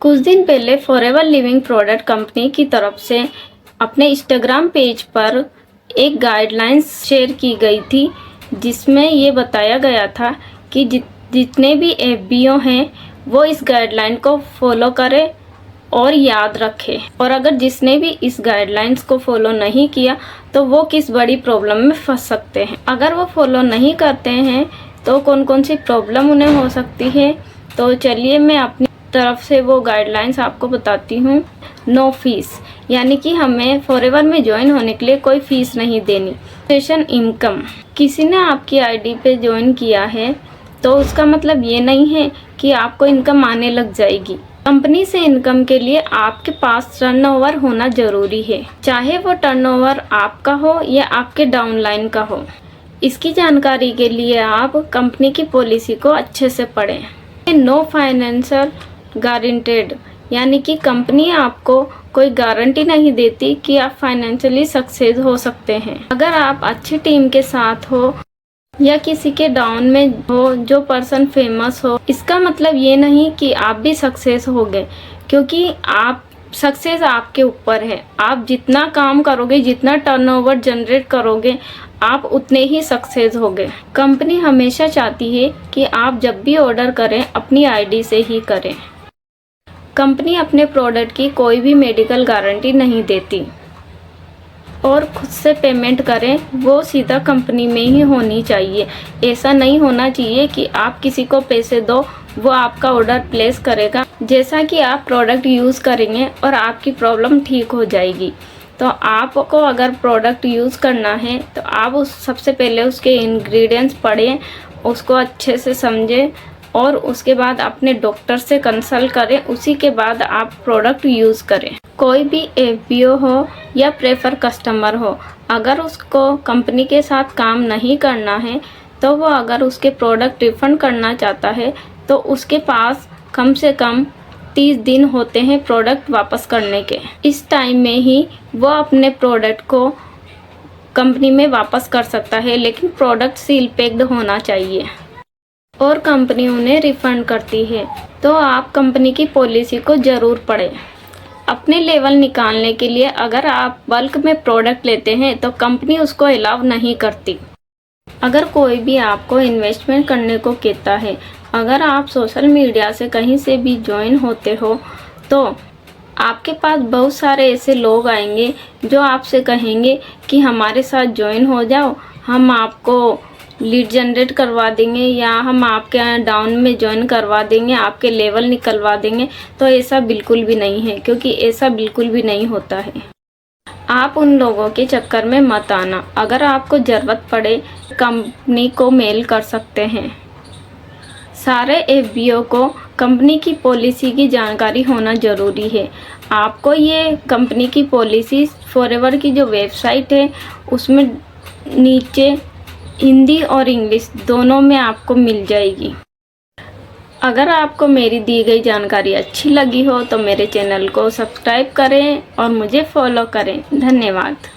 कुछ दिन पहले फॉरएवर लिविंग प्रोडक्ट कंपनी की तरफ से अपने इंस्टाग्राम पेज पर एक गाइडलाइंस शेयर की गई थी, जिसमें ये बताया गया था कि जितने भी एफबीओ हैं वो इस गाइडलाइन को फॉलो करें और याद रखें, और अगर जिसने भी इस गाइडलाइंस को फॉलो नहीं किया तो वो किस बड़ी प्रॉब्लम में फंस सकते हैं। अगर वो फॉलो नहीं करते हैं तो कौन कौन सी प्रॉब्लम उन्हें हो सकती है, तो चलिए मैं अपनी तरफ से वो गाइडलाइंस आपको बताती हूँ। नो फीस, यानी कि हमें फॉरएवर में ज्वाइन होने के लिए कोई फीस नहीं देनी। रजिस्ट्रेशन इनकम, किसी ने आपकी आईडी पे ज्वाइन किया है तो उसका मतलब ये नहीं है कि आपको इनकम आने लग जाएगी। कंपनी से इनकम के लिए आपके पास टर्नओवर होना जरूरी है, चाहे वो टर्नओवर आपका हो या आपके डाउनलाइन का हो। इसकी जानकारी के लिए आप कंपनी की पॉलिसी को अच्छे से पढ़ें। नो फाइनेंशियल गारंटेड, यानी कि कंपनी आपको कोई गारंटी नहीं देती कि आप फाइनेंशियली सक्सेस हो सकते हैं। अगर आप अच्छी टीम के साथ हो या किसी के डाउन में हो जो पर्सन फेमस हो, इसका मतलब ये नहीं कि आप भी सक्सेस हो गए, क्योंकि आप सक्सेस आपके ऊपर है। आप जितना काम करोगे, जितना टर्नओवर जनरेट करोगे, आप उतने ही सक्सेस होगे। कंपनी हमेशा चाहती है कि आप जब भी ऑर्डर करें अपनी आईडी से ही करें। कंपनी अपने प्रोडक्ट की कोई भी मेडिकल गारंटी नहीं देती, और खुद से पेमेंट करें वो सीधा कंपनी में ही होनी चाहिए। ऐसा नहीं होना चाहिए कि आप किसी को पैसे दो, वो आपका ऑर्डर प्लेस करेगा, जैसा कि आप प्रोडक्ट यूज़ करेंगे और आपकी प्रॉब्लम ठीक हो जाएगी। तो आपको अगर प्रोडक्ट यूज़ करना है तो आप सबसे पहले उसके इंग्रेडिएंट्स पढ़ें, उसको अच्छे से समझें और उसके बाद अपने डॉक्टर से कंसल्ट करें। उसी के बाद आप प्रोडक्ट यूज़ करें। कोई भी एफबीओ हो या प्रेफर कस्टमर हो, अगर उसको कंपनी के साथ काम नहीं करना है तो वो अगर उसके प्रोडक्ट रिफ़ंड करना चाहता है तो उसके पास कम से कम 30 दिन होते हैं प्रोडक्ट वापस करने के। इस टाइम में ही वो अपने प्रोडक्ट को कंपनी में वापस कर सकता है, लेकिन प्रोडक्ट सील पैक्ड होना चाहिए और कंपनी उन्हें रिफ़ंड करती है। तो आप कंपनी की पॉलिसी को ज़रूर पढ़ें। अपने लेवल निकालने के लिए अगर आप बल्क में प्रोडक्ट लेते हैं तो कंपनी उसको अलाउ नहीं करती। अगर कोई भी आपको इन्वेस्टमेंट करने को कहता है, अगर आप सोशल मीडिया से कहीं से भी ज्वाइन होते हो तो आपके पास बहुत सारे ऐसे लोग आएंगे जो आपसे कहेंगे कि हमारे साथ ज्वाइन हो जाओ, हम आपको लीड जनरेट करवा देंगे या हम आपके यहाँ डाउन में ज्वाइन करवा देंगे, आपके लेवल निकलवा देंगे। तो ऐसा बिल्कुल भी नहीं है, क्योंकि ऐसा बिल्कुल भी नहीं होता है। आप उन लोगों के चक्कर में मत आना। अगर आपको ज़रूरत पड़े कंपनी को मेल कर सकते हैं। सारे एफबीओ को कंपनी की पॉलिसी की जानकारी होना ज़रूरी है। आपको ये कंपनी की पॉलिसी फॉरएवर की जो वेबसाइट है उसमें नीचे हिंदी और इंग्लिश दोनों में आपको मिल जाएगी। अगर आपको मेरी दी गई जानकारी अच्छी लगी हो तो मेरे चैनल को सब्सक्राइब करें और मुझे फॉलो करें। धन्यवाद।